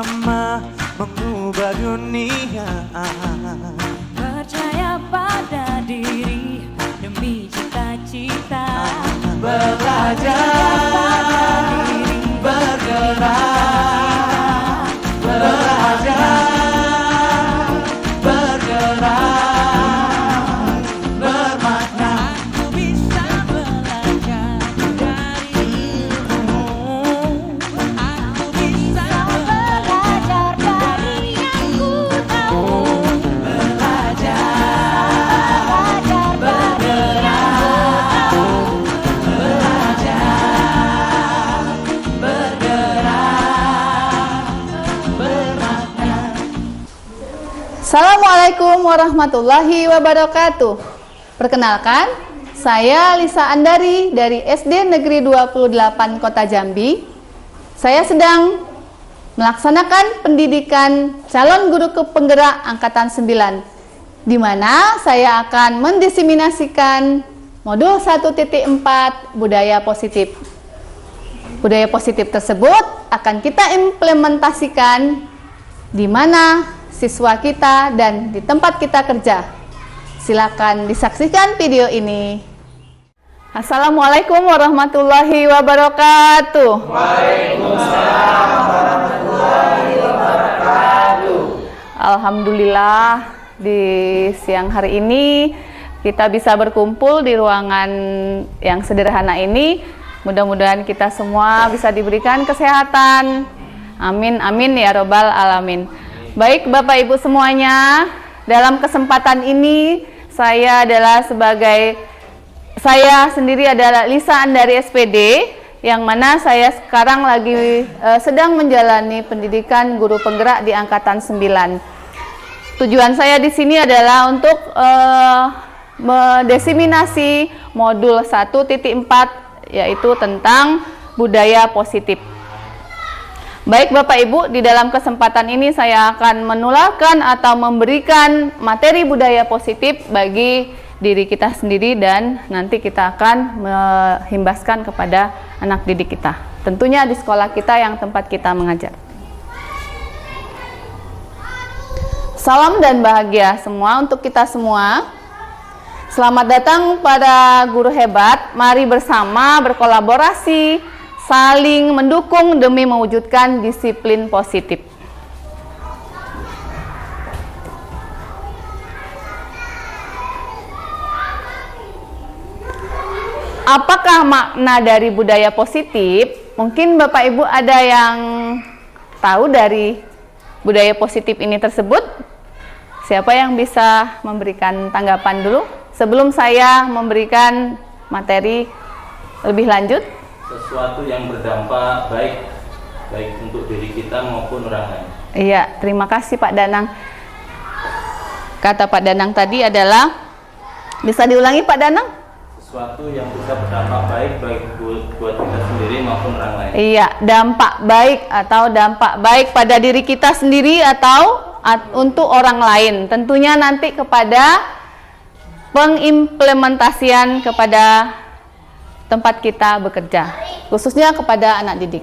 bersama mengubah dunia. Percaya pada diri demi cita-cita. Belajar, bergerak, belajar, bergerak, bermakna. Aku bisa belajar dari ilmu. Aku bisa belajar dari yang ku tahu. Belajar, bergerak, belajar, bergerak, bermakna. Assalamualaikum warahmatullahi wabarakatuh. Perkenalkan, saya Lisa Andari dari SD Negeri 28 Kota Jambi. Saya sedang melaksanakan pendidikan calon guru penggerak angkatan 9, di mana saya akan mendiseminasikan modul 1.4 budaya positif. Budaya positif tersebut akan kita implementasikan di mana siswa kita dan di tempat kita kerja. Silakan disaksikan video ini. Assalamualaikum warahmatullahi wabarakatuh. Waalaikumsalam warahmatullahi wabarakatuh. Alhamdulillah, di siang hari ini kita bisa berkumpul di ruangan yang sederhana ini. Mudah-mudahan kita semua bisa diberikan kesehatan. Amin, amin ya robbal alamin. Baik Bapak Ibu semuanya, dalam kesempatan ini saya sendiri adalah Lisa Andari SPD, yang mana saya sekarang lagi sedang menjalani pendidikan guru penggerak di angkatan 9. Tujuan saya di sini adalah untuk mendiseminasi modul 1.4, yaitu tentang budaya positif. Baik Bapak Ibu, di dalam kesempatan ini saya akan menularkan atau memberikan materi budaya positif bagi diri kita sendiri dan nanti kita akan menghimbaskan kepada anak didik kita. Tentunya di sekolah kita yang tempat kita mengajar. Salam dan bahagia semua untuk kita semua. Selamat datang pada guru hebat. Mari bersama berkolaborasi, saling mendukung demi mewujudkan disiplin positif. Apakah makna dari budaya positif? Mungkin Bapak Ibu ada yang tahu dari budaya positif ini tersebut? Siapa yang bisa memberikan tanggapan dulu sebelum saya memberikan materi lebih lanjut? Sesuatu yang berdampak baik untuk diri kita maupun orang lain. Iya, terima kasih Pak Danang. Kata Pak Danang tadi adalah, bisa diulangi Pak Danang? Sesuatu yang bisa berdampak baik buat kita sendiri maupun orang lain. Iya, dampak baik atau dampak baik pada diri kita sendiri atau untuk orang lain. Tentunya nanti kepada pengimplementasian kepada tempat kita bekerja, khususnya kepada anak didik.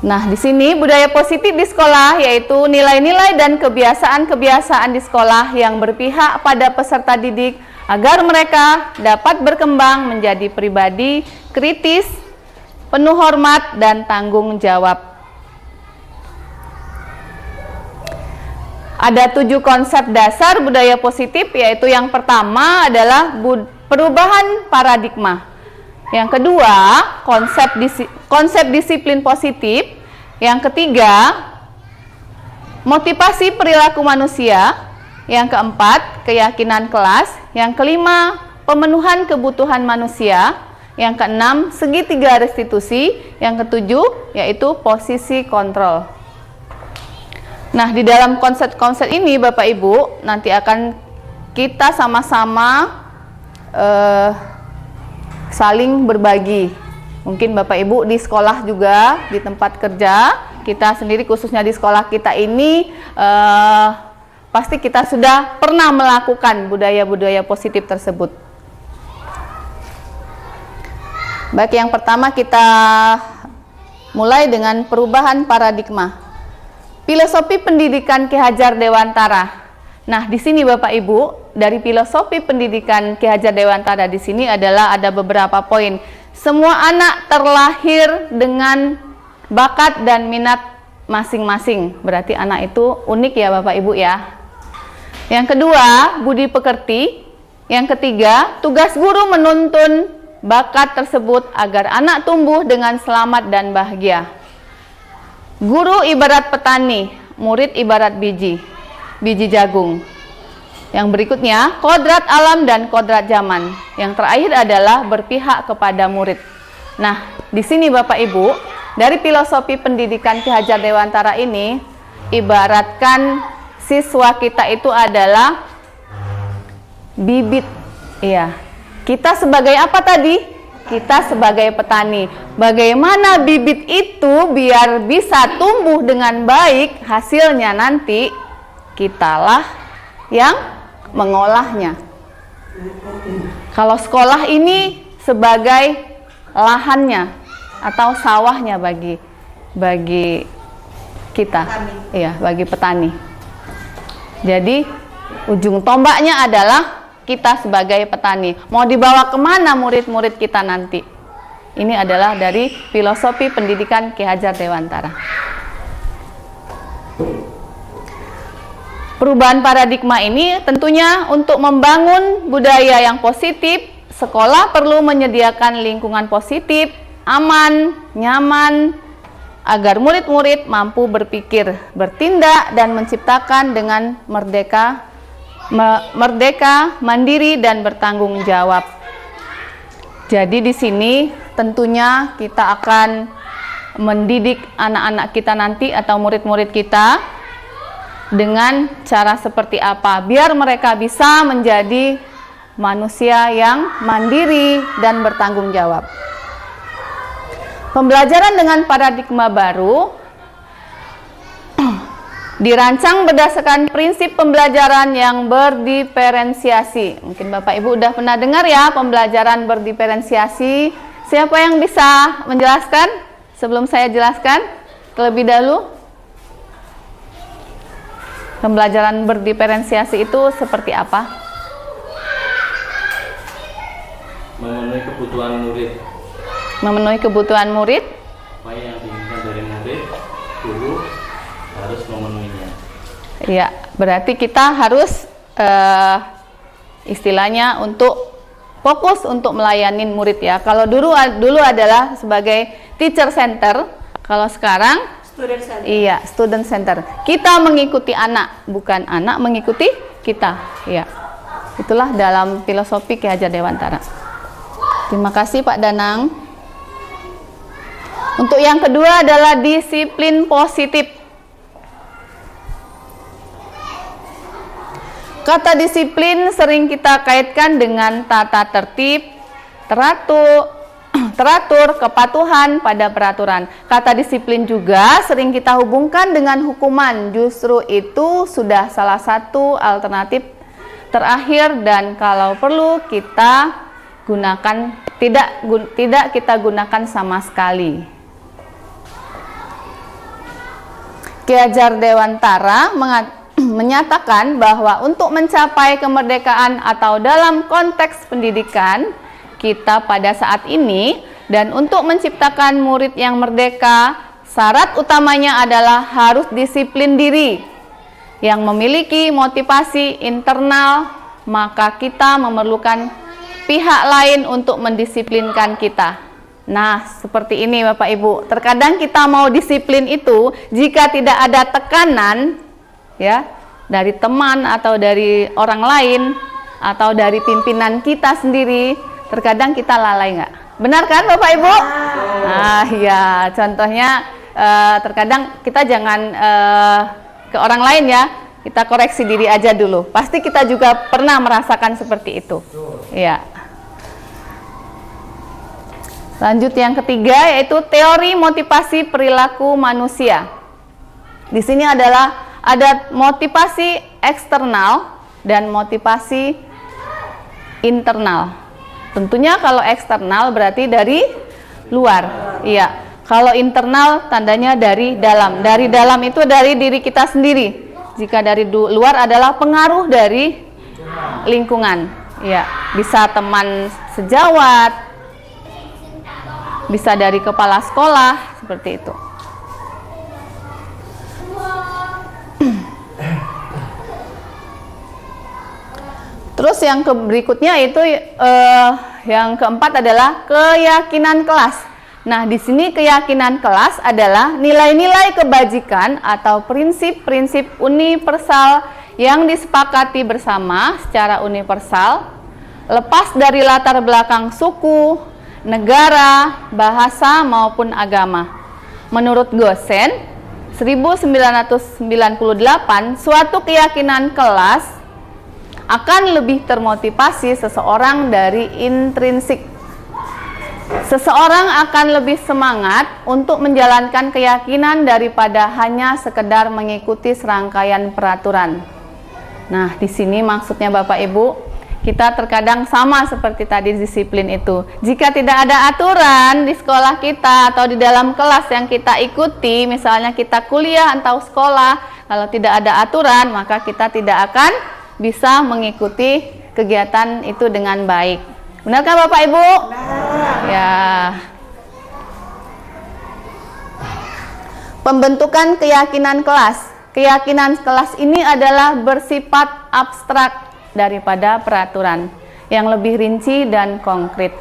Nah, di sini budaya positif di sekolah yaitu nilai-nilai dan kebiasaan-kebiasaan di sekolah yang berpihak pada peserta didik agar mereka dapat berkembang menjadi pribadi kritis, penuh hormat dan tanggung jawab. Ada 7 konsep dasar budaya positif, yaitu yang pertama adalah perubahan paradigma. Yang kedua, konsep disiplin positif. Yang ketiga, motivasi perilaku manusia. Yang keempat, keyakinan kelas. Yang kelima, pemenuhan kebutuhan manusia. Yang keenam, segitiga restitusi. Yang ketujuh, yaitu posisi kontrol. Nah, di dalam konsep-konsep ini Bapak Ibu nanti akan kita sama-sama saling berbagi. Mungkin Bapak Ibu di sekolah juga, di tempat kerja, kita sendiri khususnya di sekolah kita ini pasti kita sudah pernah melakukan budaya-budaya positif tersebut. Baik, yang pertama kita mulai dengan perubahan paradigma. Filosofi pendidikan Ki Hajar Dewantara. Nah, di sini Bapak Ibu, dari filosofi pendidikan Ki Hajar Dewantara di sini adalah ada beberapa poin. Semua anak terlahir dengan bakat dan minat masing-masing. Berarti anak itu unik ya Bapak Ibu ya. Yang kedua, budi pekerti. Yang ketiga, tugas guru menuntun bakat tersebut agar anak tumbuh dengan selamat dan bahagia. Guru ibarat petani, murid ibarat biji jagung. Yang berikutnya, kodrat alam dan kodrat zaman. Yang terakhir adalah berpihak kepada murid. Nah, di sini Bapak Ibu, dari filosofi pendidikan Ki Hajar Dewantara ini, ibaratkan siswa kita itu adalah bibit. Iya. Kita sebagai apa tadi? Kita sebagai petani. Bagaimana bibit itu biar bisa tumbuh dengan baik, hasilnya nanti kitalah yang mengolahnya. Kalau sekolah ini sebagai lahannya atau sawahnya bagi kita, iya, bagi petani. Jadi ujung tombaknya adalah kita sebagai petani. Mau dibawa kemana murid-murid kita nanti? Ini adalah dari filosofi pendidikan Ki Hajar Dewantara. Perubahan paradigma ini tentunya untuk membangun budaya yang positif, sekolah perlu menyediakan lingkungan positif, aman, nyaman, agar murid-murid mampu berpikir, bertindak, dan menciptakan dengan merdeka, mandiri, dan bertanggung jawab. Jadi di sini tentunya kita akan mendidik anak-anak kita nanti atau murid-murid kita dengan cara seperti apa biar mereka bisa menjadi manusia yang mandiri dan bertanggung jawab. Pembelajaran dengan paradigma baru dirancang berdasarkan prinsip pembelajaran yang berdiferensiasi. Mungkin Bapak Ibu udah pernah dengar ya pembelajaran berdiferensiasi. Siapa yang bisa menjelaskan sebelum saya jelaskan terlebih dahulu? Pembelajaran berdiferensiasi itu seperti apa? Memenuhi kebutuhan murid. Memenuhi kebutuhan murid. Apa yang diinginkan dari murid, guru harus memenuhinya. Iya, berarti kita harus istilahnya untuk fokus untuk melayani murid ya. Kalau dulu adalah sebagai teacher center, kalau sekarang Student center. iya, student center. Kita mengikuti anak, bukan anak mengikuti kita. Iya. Itulah dalam filosofi Ki Hajar Dewantara. Terima kasih Pak Danang. Untuk yang kedua adalah disiplin positif. Kata disiplin sering kita kaitkan dengan tata tertib, teratur, kepatuhan pada peraturan. Kata disiplin juga sering kita hubungkan dengan hukuman. Justru itu sudah salah satu alternatif terakhir dan kalau perlu kita gunakan tidak kita gunakan sama sekali. Ki Hajar Dewantara menyatakan bahwa untuk mencapai kemerdekaan atau dalam konteks pendidikan kita pada saat ini dan untuk menciptakan murid yang merdeka, syarat utamanya adalah harus disiplin diri yang memiliki motivasi internal, maka kita memerlukan pihak lain untuk mendisiplinkan kita. Nah, seperti ini Bapak Ibu. Terkadang kita mau disiplin itu jika tidak ada tekanan ya dari teman atau dari orang lain atau dari pimpinan kita sendiri, terkadang kita lalai nggak? Benar kan Bapak Ibu? Ah ya, contohnya terkadang kita jangan ke orang lain ya, kita koreksi diri aja dulu. Pasti kita juga pernah merasakan seperti itu. Ya. Lanjut yang ketiga yaitu teori motivasi perilaku manusia. Di sini adalah ada motivasi eksternal dan motivasi internal. Tentunya kalau eksternal berarti dari luar. Iya. Kalau internal tandanya dari dalam. Dari dalam itu dari diri kita sendiri. Jika dari luar adalah pengaruh dari lingkungan. Ya, bisa teman sejawat, bisa dari kepala sekolah, seperti itu. Terus yang berikutnya itu yang keempat adalah keyakinan kelas. Nah, di sini keyakinan kelas adalah nilai-nilai kebajikan atau prinsip-prinsip universal yang disepakati bersama secara universal, lepas dari latar belakang suku, negara, bahasa maupun agama. Menurut Gosen, 1998, suatu keyakinan kelas akan lebih termotivasi seseorang dari intrinsik. Seseorang akan lebih semangat untuk menjalankan keyakinan daripada hanya sekedar mengikuti serangkaian peraturan. Nah, di sini maksudnya Bapak Ibu, kita terkadang sama seperti tadi disiplin itu. Jika tidak ada aturan di sekolah kita atau di dalam kelas yang kita ikuti, misalnya kita kuliah atau sekolah, kalau tidak ada aturan, maka kita tidak akan bisa mengikuti kegiatan itu dengan baik. Benarkah Bapak Ibu? Ya. Pembentukan keyakinan kelas. Keyakinan kelas ini adalah bersifat abstrak daripada peraturan yang lebih rinci dan konkret.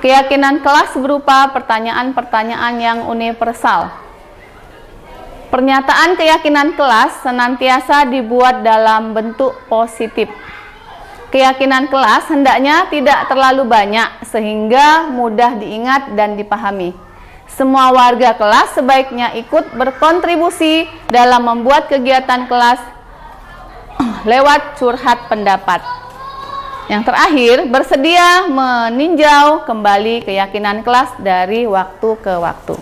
Keyakinan kelas berupa pertanyaan-pertanyaan yang universal. Pernyataan keyakinan kelas senantiasa dibuat dalam bentuk positif. Keyakinan kelas hendaknya tidak terlalu banyak sehingga mudah diingat dan dipahami. Semua warga kelas sebaiknya ikut berkontribusi dalam membuat kegiatan kelas lewat curhat pendapat. Yang terakhir, bersedia meninjau kembali keyakinan kelas dari waktu ke waktu.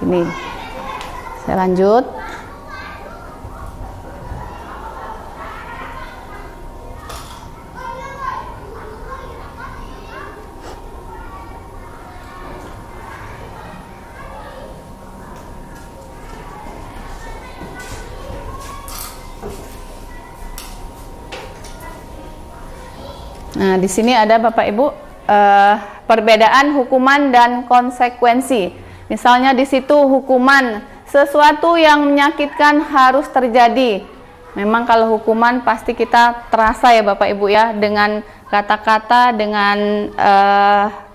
Ini, saya lanjut. Nah, di sini ada Bapak Ibu perbedaan hukuman dan konsekuensi. Misalnya di situ hukuman, sesuatu yang menyakitkan harus terjadi. Memang kalau hukuman pasti kita terasa ya Bapak Ibu ya, dengan kata-kata, dengan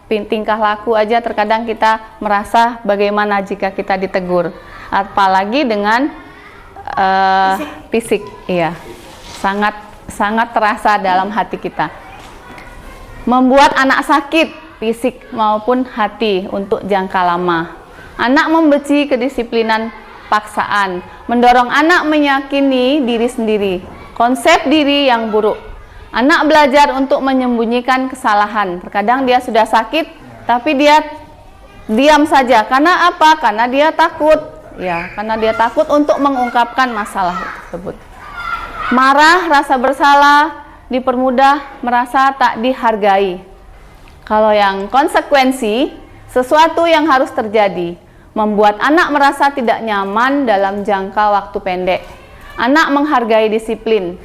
tingkah laku aja terkadang kita merasa bagaimana jika kita ditegur. Apalagi dengan fisik, iya, sangat terasa dalam hati kita. Membuat anak sakit fisik maupun hati untuk jangka lama. Anak membenci kedisiplinan paksaan, mendorong anak meyakini diri sendiri, konsep diri yang buruk. Anak belajar untuk menyembunyikan kesalahan. Terkadang dia sudah sakit, tapi dia diam saja. Karena apa? Karena dia takut. Ya, karena dia takut untuk mengungkapkan masalah tersebut. Marah, rasa bersalah, dipermudah merasa tak dihargai. Kalau yang konsekuensi, sesuatu yang harus terjadi, membuat anak merasa tidak nyaman dalam jangka waktu pendek. Anak menghargai disiplin.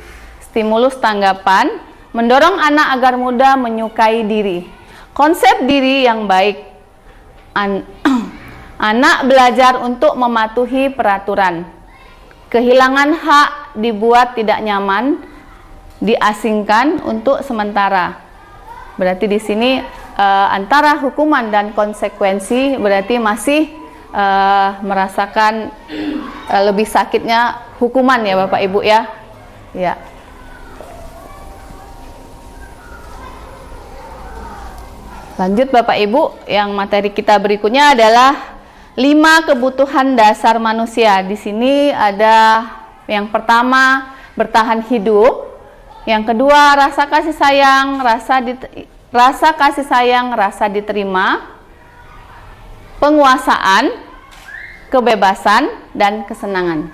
Stimulus tanggapan, mendorong anak agar mudah menyukai diri. Konsep diri yang baik. Anak belajar untuk mematuhi peraturan. Kehilangan hak dibuat tidak nyaman, diasingkan untuk sementara. Berarti di sini antara hukuman dan konsekuensi berarti masih merasakan lebih sakitnya hukuman ya Bapak Ibu ya. Ya. Lanjut Bapak Ibu, yang materi kita berikutnya adalah 5 kebutuhan dasar manusia. Di sini ada yang pertama, bertahan hidup. Yang kedua, rasa kasih sayang, rasa diterima, penguasaan, kebebasan, dan kesenangan.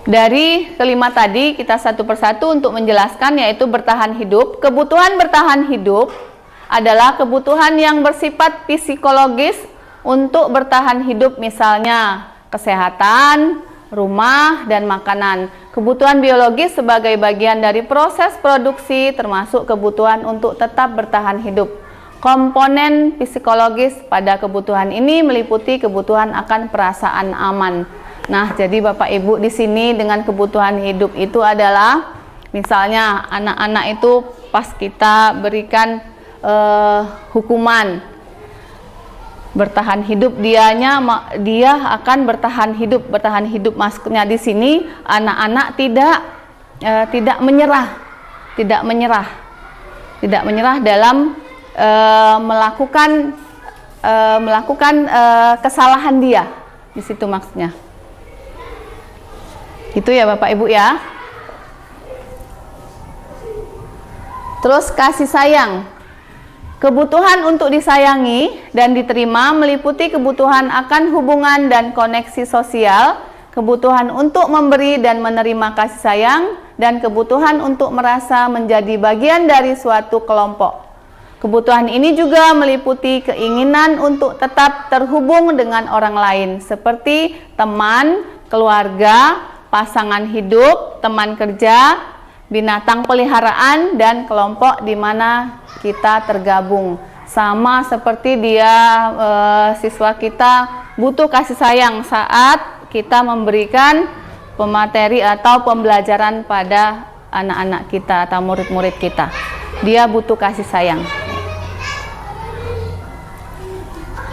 Dari kelima tadi kita satu persatu untuk menjelaskan, yaitu bertahan hidup. Kebutuhan bertahan hidup adalah kebutuhan yang bersifat psikologis untuk bertahan hidup, misalnya kesehatan, rumah, dan makanan. Kebutuhan biologis sebagai bagian dari proses produksi termasuk kebutuhan untuk tetap bertahan hidup. Komponen psikologis pada kebutuhan ini meliputi kebutuhan akan perasaan aman. Nah, jadi Bapak Ibu di sini dengan kebutuhan hidup itu adalah misalnya anak-anak itu pas kita berikan hukuman bertahan hidup, dia akan bertahan hidup maksudnya di sini anak-anak tidak menyerah dalam melakukan kesalahan dia, di situ maksudnya. Itu ya Bapak Ibu ya. Terus kasih sayang. Kebutuhan untuk disayangi dan diterima meliputi kebutuhan akan hubungan dan koneksi sosial, kebutuhan untuk memberi dan menerima kasih sayang, dan kebutuhan untuk merasa menjadi bagian dari suatu kelompok. Kebutuhan ini juga meliputi keinginan untuk tetap terhubung dengan orang lain, seperti teman, keluarga, pasangan hidup, teman kerja, binatang peliharaan, dan kelompok di mana kita tergabung. Sama seperti siswa kita butuh kasih sayang saat kita memberikan pemateri atau pembelajaran pada anak-anak kita atau murid-murid kita. Dia butuh kasih sayang.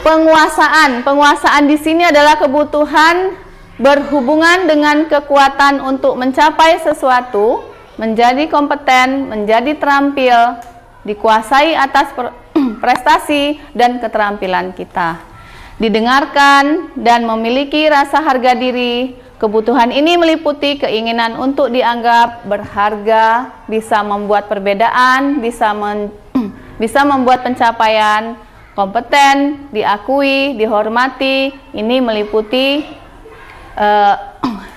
Penguasaan di sini adalah kebutuhan berhubungan dengan kekuatan untuk mencapai sesuatu, menjadi kompeten, menjadi terampil, dikuasai atas prestasi dan keterampilan kita, didengarkan dan memiliki rasa harga diri. Kebutuhan ini meliputi keinginan untuk dianggap berharga, bisa membuat perbedaan, bisa membuat pencapaian, kompeten, diakui, dihormati. Ini meliputi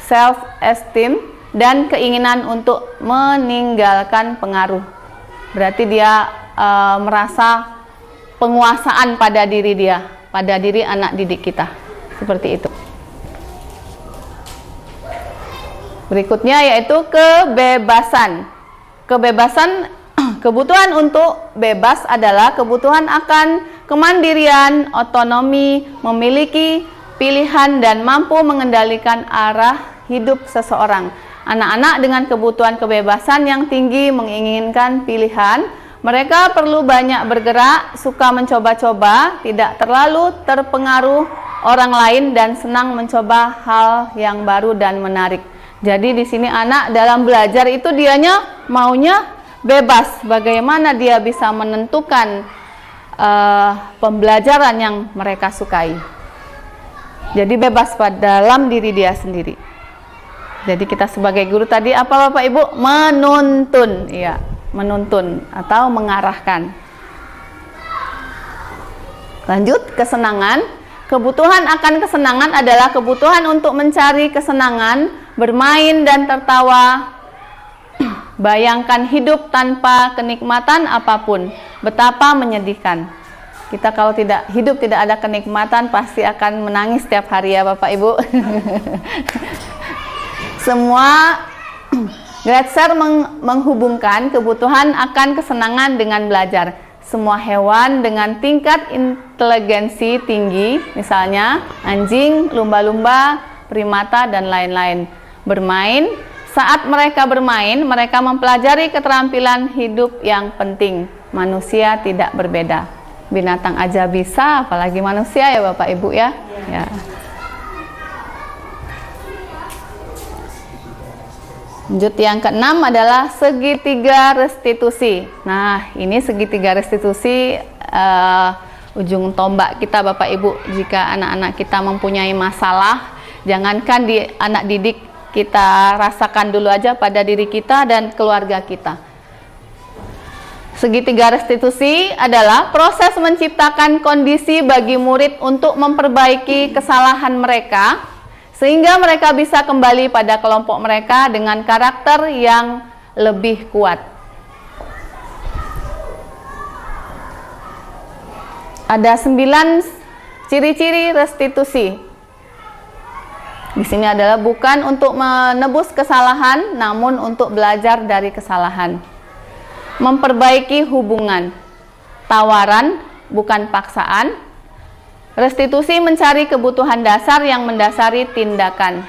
self-esteem dan keinginan untuk meninggalkan pengaruh. Berarti dia merasa penguasaan pada diri dia, pada diri anak didik kita. Seperti itu. Berikutnya yaitu kebebasan. Kebutuhan untuk bebas adalah kebutuhan akan kemandirian, otonomi, memiliki pilihan dan mampu mengendalikan arah hidup seseorang. Anak-anak dengan kebutuhan kebebasan yang tinggi menginginkan pilihan. Mereka perlu banyak bergerak, suka mencoba-coba, tidak terlalu terpengaruh orang lain, dan senang mencoba hal yang baru dan menarik. Jadi di sini anak dalam belajar itu dianya maunya bebas. Bagaimana dia bisa menentukan pembelajaran yang mereka sukai. Jadi bebas pada dalam diri dia sendiri. Jadi kita sebagai guru tadi apa Bapak Ibu? Menuntun, ya, menuntun atau mengarahkan. Lanjut, kesenangan. Kebutuhan akan kesenangan adalah kebutuhan untuk mencari kesenangan, bermain dan tertawa. Bayangkan hidup tanpa kenikmatan apapun, betapa menyedihkan. Kita kalau hidup tidak ada kenikmatan pasti akan menangis setiap hari ya Bapak Ibu. Semua Gratzer menghubungkan kebutuhan akan kesenangan dengan belajar. Semua hewan dengan tingkat inteligensi tinggi, misalnya anjing, lumba-lumba, primata, dan lain-lain, bermain. Saat mereka bermain, mereka mempelajari keterampilan hidup yang penting. Manusia tidak berbeda. Binatang aja bisa, apalagi manusia ya Bapak Ibu ya. Ya. Lanjut, yang keenam adalah segitiga restitusi. Nah, ini segitiga restitusi ujung tombak kita Bapak Ibu. Jika anak-anak kita mempunyai masalah, jangankan di anak didik, kita rasakan dulu aja pada diri kita dan keluarga kita. Segitiga restitusi adalah proses menciptakan kondisi bagi murid untuk memperbaiki kesalahan mereka, sehingga mereka bisa kembali pada kelompok mereka dengan karakter yang lebih kuat. Ada 9 ciri-ciri restitusi. Di sini adalah bukan untuk menebus kesalahan, namun untuk belajar dari kesalahan. Memperbaiki hubungan. Tawaran, bukan paksaan. Restitusi mencari kebutuhan dasar yang mendasari tindakan.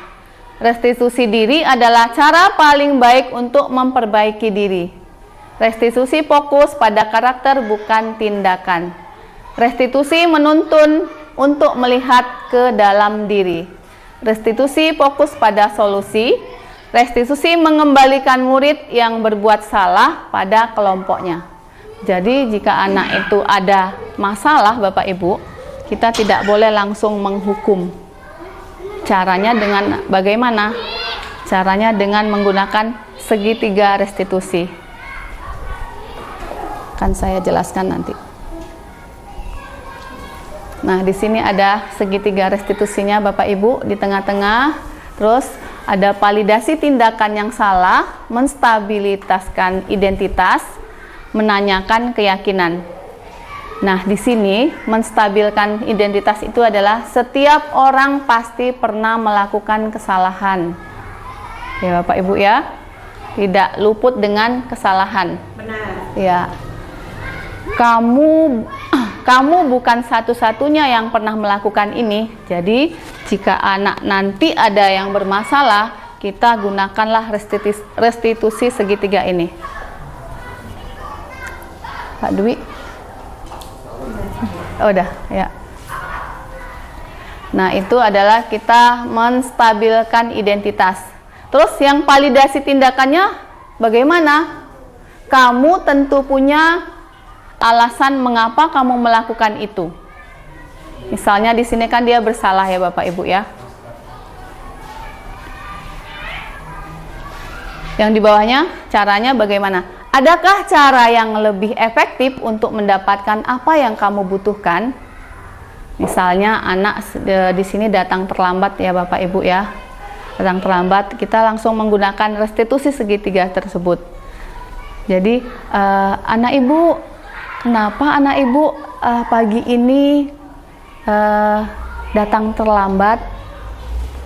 Restitusi diri adalah cara paling baik untuk memperbaiki diri. Restitusi fokus pada karakter, bukan tindakan. Restitusi menuntun untuk melihat ke dalam diri. Restitusi fokus pada solusi. Restitusi mengembalikan murid yang berbuat salah pada kelompoknya. Jadi jika anak itu ada masalah Bapak Ibu, kita tidak boleh langsung menghukum. Caranya dengan bagaimana? Caranya dengan menggunakan segitiga restitusi. Kan saya jelaskan nanti. Nah, di sini ada segitiga restitusinya Bapak Ibu di tengah-tengah. Terus ada validasi tindakan yang salah, menstabilitaskan identitas, menanyakan keyakinan. Nah, di sini menstabilkan identitas itu adalah setiap orang pasti pernah melakukan kesalahan. Ya, Bapak Ibu ya. Tidak luput dengan kesalahan. Benar. Ya. Kamu bukan satu-satunya yang pernah melakukan ini. Jadi, jika anak nanti ada yang bermasalah, kita gunakanlah restitusi segitiga ini. Pak Dwi. Oh, udah, ya. Nah, itu adalah kita menstabilkan identitas. Terus yang validasi tindakannya bagaimana? Kamu tentu punya alasan mengapa kamu melakukan itu. Misalnya di sini kan dia bersalah ya Bapak Ibu ya. Yang di bawahnya caranya bagaimana? Adakah cara yang lebih efektif untuk mendapatkan apa yang kamu butuhkan? Misalnya anak di sini datang terlambat ya Bapak Ibu ya. Datang terlambat, kita langsung menggunakan restitusi segitiga tersebut. Jadi anak Ibu, kenapa anak Ibu pagi ini datang terlambat?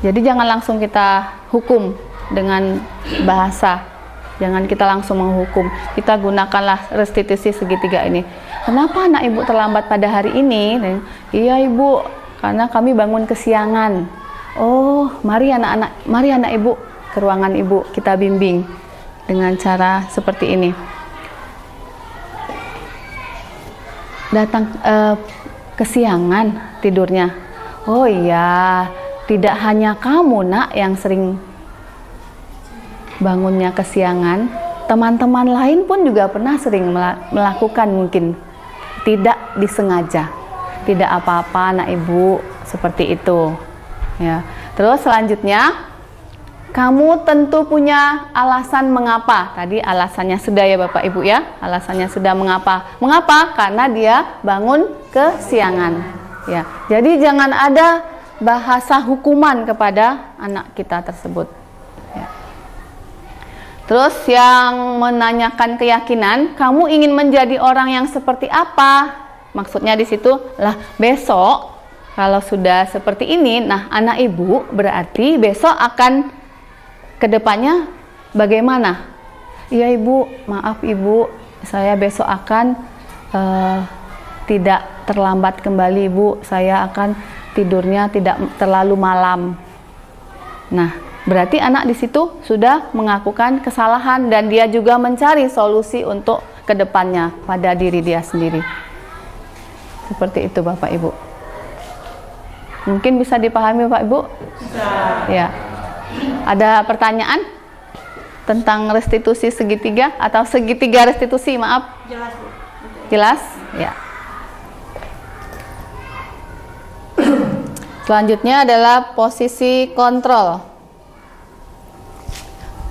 Jadi jangan langsung kita hukum dengan bahasa. Jangan kita langsung menghukum. Kita gunakanlah restitusi segitiga ini. Kenapa anak Ibu terlambat pada hari ini? Iya Ibu, karena kami bangun kesiangan. Oh, mari anak Ibu ke ruangan Ibu, kita bimbing dengan cara seperti ini. Datang kesiangan tidurnya. Oh iya, tidak hanya kamu Nak yang sering bangunnya kesiangan, teman-teman lain pun juga pernah sering melakukan, mungkin tidak disengaja. Tidak apa-apa anak Ibu, seperti itu ya. Terus selanjutnya, kamu tentu punya alasan mengapa. Tadi alasannya sudah ya Bapak Ibu ya. Alasannya sudah mengapa. Mengapa? Karena dia bangun kesiangan ya. Jadi jangan ada bahasa hukuman kepada anak kita tersebut. Terus yang menanyakan keyakinan, kamu ingin menjadi orang yang seperti apa? Maksudnya di situ lah besok kalau sudah seperti ini, nah anak Ibu berarti besok akan kedepannya bagaimana? Iya Ibu, maaf Ibu, saya besok akan tidak terlambat kembali Ibu, saya akan tidurnya tidak terlalu malam. Nah, berarti anak di situ sudah mengakukan kesalahan dan dia juga mencari solusi untuk kedepannya pada diri dia sendiri. Seperti itu Bapak Ibu. Mungkin bisa dipahami Bapak Ibu? Bisa. Ya. Ada pertanyaan tentang restitusi segitiga atau segitiga restitusi? Maaf. Jelas Bu. Jelas? Ya. Selanjutnya adalah posisi kontrol.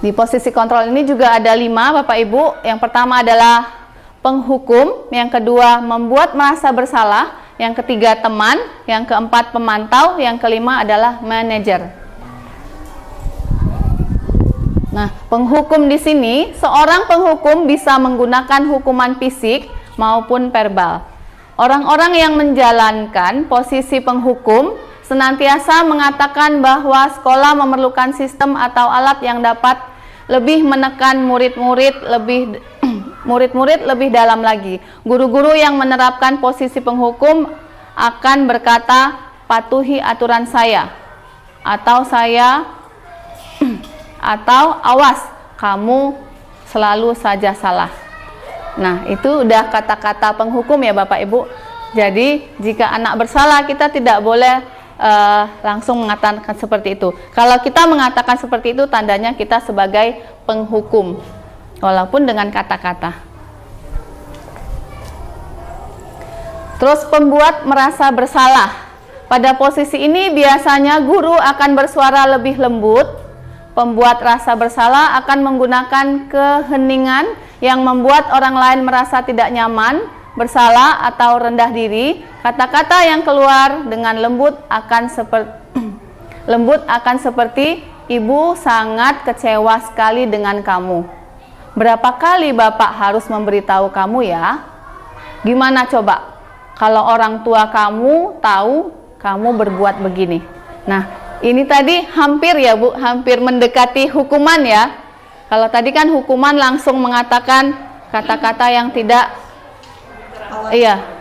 Di posisi kontrol ini juga ada 5 Bapak Ibu. Yang pertama adalah penghukum, yang kedua membuat merasa bersalah, yang ketiga teman, yang keempat pemantau, yang kelima adalah manajer. Nah, penghukum di sini, seorang penghukum bisa menggunakan hukuman fisik maupun verbal. Orang-orang yang menjalankan posisi penghukum senantiasa mengatakan bahwa sekolah memerlukan sistem atau alat yang dapat lebih menekan murid-murid lebih dalam lagi. Guru-guru yang menerapkan posisi penghukum akan berkata, patuhi aturan saya, atau awas, kamu selalu saja salah. Nah, itu udah kata-kata penghukum ya Bapak Ibu. Jadi jika anak bersalah, kita tidak boleh langsung mengatakan seperti itu. Kalau kita mengatakan seperti itu, tandanya kita sebagai penghukum, walaupun dengan kata-kata. Terus pembuat merasa bersalah. Pada posisi ini biasanya guru akan bersuara lebih lembut. Pembuat rasa bersalah akan menggunakan keheningan yang membuat orang lain merasa tidak nyaman, bersalah atau rendah diri. Kata-kata yang keluar dengan lembut akan seperti ibu sangat kecewa sekali dengan kamu. Berapa kali Bapak harus memberitahu kamu ya? Gimana coba kalau orang tua kamu tahu kamu berbuat begini? Nah, ini tadi hampir ya Bu, hampir mendekati hukuman ya. Kalau tadi kan hukuman langsung mengatakan kata-kata yang tidak,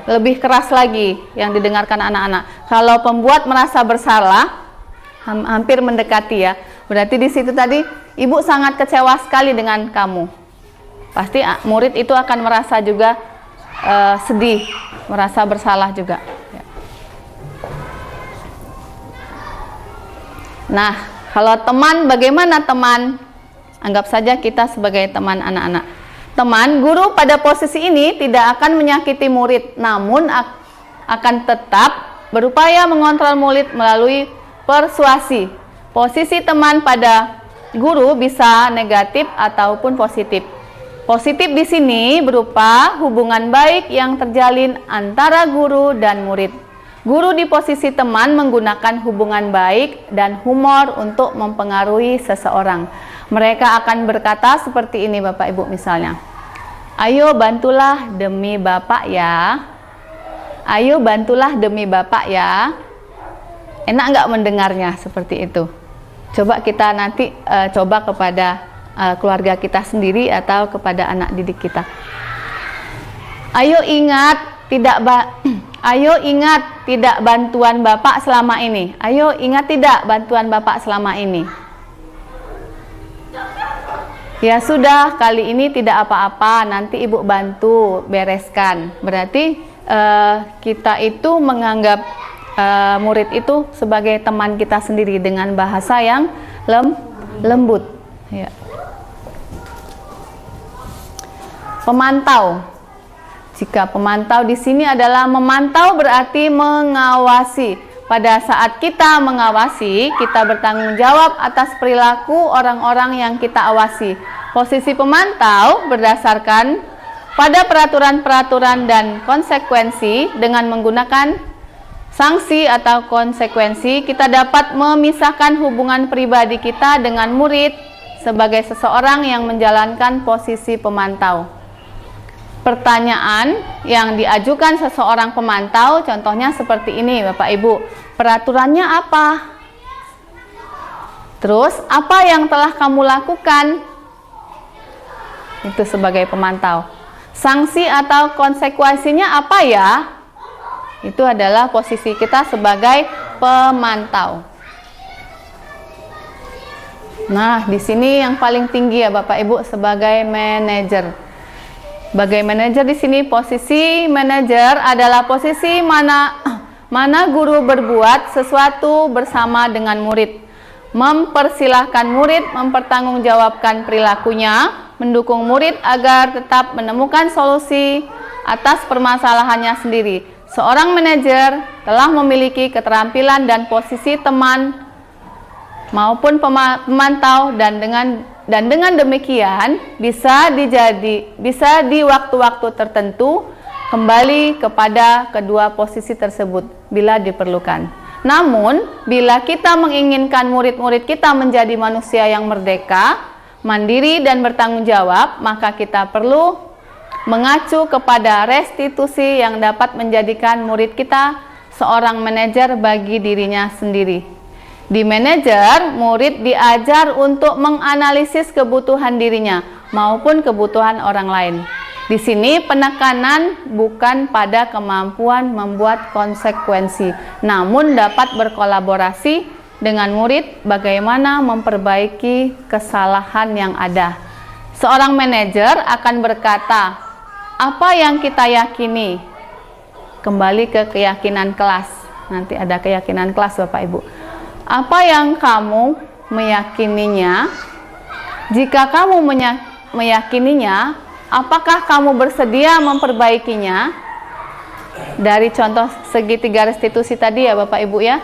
lebih keras lagi yang didengarkan anak-anak. Kalau pembuat merasa bersalah, hampir mendekati ya. Berarti di situ tadi, ibu sangat kecewa sekali dengan kamu. Pasti murid itu akan merasa juga sedih, merasa bersalah juga. Nah, kalau teman, bagaimana teman? Anggap saja kita sebagai teman anak-anak. Teman, guru pada posisi ini tidak akan menyakiti murid, namun akan tetap berupaya mengontrol murid melalui persuasi. Posisi teman pada guru bisa negatif ataupun positif. Positif di sini berupa hubungan baik yang terjalin antara guru dan murid. Guru di posisi teman menggunakan hubungan baik dan humor untuk mempengaruhi seseorang. Mereka akan berkata seperti ini Bapak Ibu misalnya. Ayo bantulah demi Bapak ya. Ayo bantulah demi Bapak ya. Enak nggak mendengarnya seperti itu? Coba kita nanti coba kepada keluarga kita sendiri atau kepada anak didik kita. Ayo ingat tidak bantuan Bapak selama ini. Ayo ingat tidak bantuan Bapak selama ini. Ya sudah, kali ini tidak apa-apa, nanti Ibu bantu bereskan. Berarti kita itu menganggap murid itu sebagai teman kita sendiri dengan bahasa yang lembut. Ya. Pemantau. Jika pemantau di sini adalah memantau berarti mengawasi. Pada saat kita mengawasi, kita bertanggung jawab atas perilaku orang-orang yang kita awasi. Posisi pemantau berdasarkan pada peraturan-peraturan dan konsekuensi. Dengan menggunakan sanksi atau konsekuensi, kita dapat memisahkan hubungan pribadi kita dengan murid sebagai seseorang yang menjalankan posisi pemantau. Pertanyaan yang diajukan seseorang pemantau, contohnya seperti ini Bapak Ibu. Peraturannya apa? Terus, apa yang telah kamu lakukan? Itu sebagai pemantau. Sanksi atau konsekuensinya apa ya? Itu adalah posisi kita sebagai pemantau. Nah, di sini yang paling tinggi ya Bapak Ibu sebagai manajer. Sebagai manajer di sini, posisi manajer adalah posisi mana guru berbuat sesuatu bersama dengan murid, mempersilahkan murid mempertanggungjawabkan perilakunya, mendukung murid agar tetap menemukan solusi atas permasalahannya sendiri. Seorang manajer telah memiliki keterampilan dan posisi teman maupun pemantau dan dengan demikian bisa di waktu-waktu tertentu kembali kepada kedua posisi tersebut bila diperlukan. Namun, bila kita menginginkan murid-murid kita menjadi manusia yang merdeka, mandiri dan bertanggung jawab, maka kita perlu mengacu kepada restitusi yang dapat menjadikan murid kita seorang manajer bagi dirinya sendiri. Di manajer, murid diajar untuk menganalisis kebutuhan dirinya maupun kebutuhan orang lain. Di sini penekanan bukan pada kemampuan membuat konsekuensi, namun dapat berkolaborasi dengan murid bagaimana memperbaiki kesalahan yang ada. Seorang manajer akan berkata, apa yang kita yakini? Kembali ke keyakinan kelas. Nanti ada keyakinan kelas Bapak Ibu. Apa yang kamu meyakininya? Jika kamu meyakininya, apakah kamu bersedia memperbaikinya? Dari contoh segitiga restitusi tadi ya Bapak Ibu ya,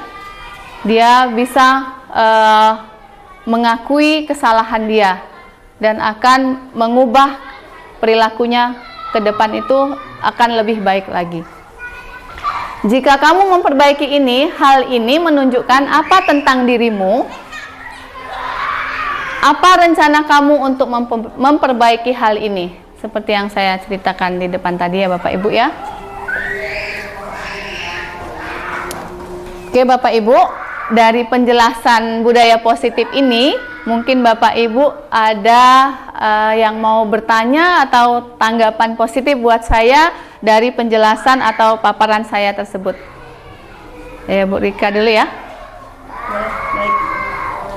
dia bisa mengakui kesalahan dia dan akan mengubah perilakunya ke depan itu akan lebih baik lagi. Jika kamu memperbaiki ini, hal ini menunjukkan apa tentang dirimu? Apa rencana kamu untuk memperbaiki hal ini? Seperti yang saya ceritakan di depan tadi ya Bapak Ibu ya. Oke Bapak Ibu, dari penjelasan budaya positif ini, mungkin Bapak Ibu ada yang mau bertanya atau tanggapan positif buat saya dari penjelasan atau paparan saya tersebut. Ya Bu Rika dulu ya. Baik.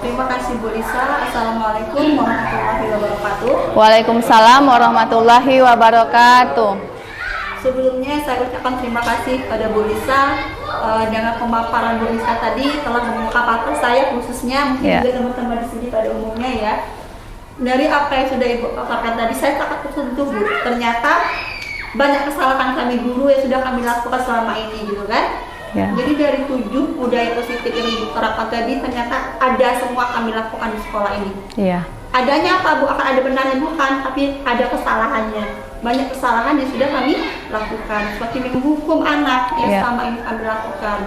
Terima kasih Bu Lisa. Assalamualaikum warahmatullahi wabarakatuh. Waalaikumsalam warahmatullahi wabarakatuh. Sebelumnya saya ucapkan terima kasih pada Bu Lisa dengan pemaparan Bu Lisa tadi telah membuka mata saya khususnya mungkin juga teman-teman di sini pada umumnya ya. Dari apa yang sudah Ibu paparkan tadi saya sangat tersentuh Bu. Ternyata banyak kesalahan kami guru yang sudah kami lakukan selama ini gitu kan. Ya. Jadi dari 7 budaya positif yang Ibu terapkan tadi ternyata ada semua kami lakukan di sekolah ini. Iya. Adanya apa Bu? Akan ada benarnya bukan, tapi ada kesalahannya. Banyak kesalahan yang sudah kami lakukan. Seperti menghukum anak yang selama ini kami lakukan.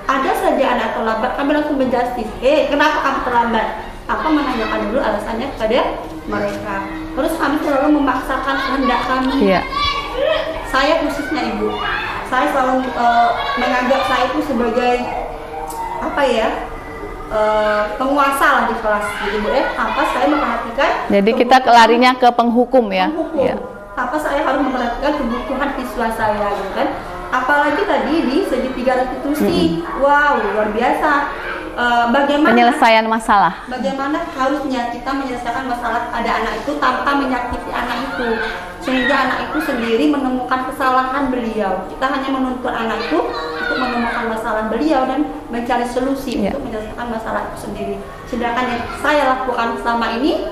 Ada saja anak terlambat, kami langsung menjustis. Kenapa kamu terlambat? Apa menanyakan dulu alasannya kepada mereka. Terus kami selalu memaksakan kehendak kami. Iya. Saya khususnya Ibu, saya selalu menganggap saya itu sebagai apa ya? Penguasa lah di kelas gitu Bu ya. Tanpa saya memperhatikan. Jadi kita larinya ke penghukum ya. Penghukum. Ya. Tanpa saya harus memperhatikan kebutuhan siswa saya gitu kan. Apalagi tadi di segitiga restitusi. Wow, luar biasa. Bagaimana Penyelesaian masalah. Bagaimana harusnya kita menyelesaikan masalah pada anak itu tanpa menyakiti anak itu, sehingga anak itu sendiri menemukan kesalahan beliau. Kita hanya menuntut anak itu untuk menemukan masalah beliau dan mencari solusi untuk menyelesaikan masalah itu sendiri. Sedangkan yang saya lakukan selama ini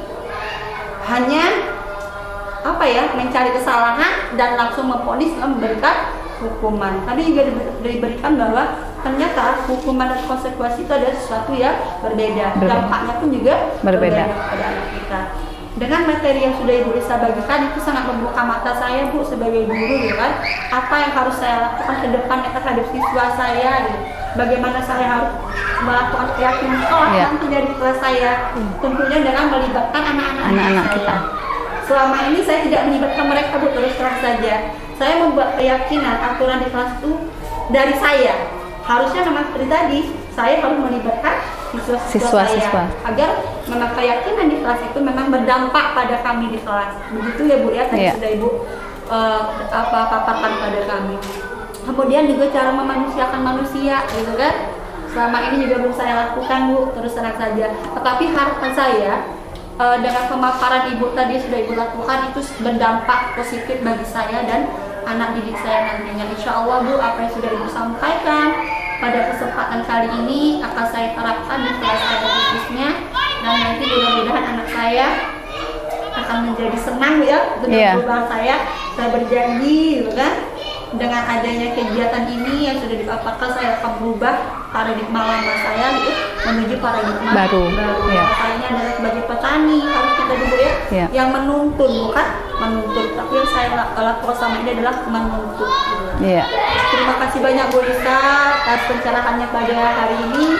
hanya apa ya, mencari kesalahan dan langsung memvonis dan memberikan hukuman. Tadi juga diberikan bahwa ternyata hukuman dan konsekuensi itu adalah sesuatu yang berbeda. Dampaknya pun juga berbeda pada anak kita. Dengan materi yang sudah Ibu Lisa bagikan itu sangat membuka mata saya Bu sebagai guru gitu kan. Apa yang harus saya lakukan ke depan terhadap siswa saya gitu. Bagaimana saya harus melakukan keyakinan nanti dari kelas saya. Tentunya dengan melibatkan anak-anak kita. Selama ini saya tidak melibatkan mereka Bu, terus terang saja. Saya membuat keyakinan aturan di kelas itu dari saya. Harusnya memang seperti tadi, saya harus melibatkan siswa saya agar memang keyakinan di kelas itu memang berdampak pada kami di kelas. Begitu ya Bu ya, tadi sudah Ibu paparkan pada kami. Kemudian juga cara memanusiakan manusia gitu kan. Selama ini juga belum saya lakukan Bu, terus terang saja. Tetapi harapan saya dengan pemaparan Ibu tadi sudah Ibu lakukan itu berdampak positif bagi saya dan anak didik saya nantinya. Insya Allah Bu, apa yang sudah Ibu sampaikan pada kesempatan kali ini akan saya terapkan di kelas saya khususnya, dan nanti mudah-mudahan anak saya akan menjadi senang ya dengan perubahan saya berjanji gitu kan. Dengan adanya kegiatan ini yang sudah dipaparkan, saya akan berubah paradigma lama saya gitu, menuju paradigma baru. Makanya adalah sebagai petani harus kita dulu ya, yang menuntun, bukan menuntut, tapi yang saya lakukan sama ini adalah menuntut gitu. Terima kasih banyak Bu Lisa atas pencerahannya pada hari ini,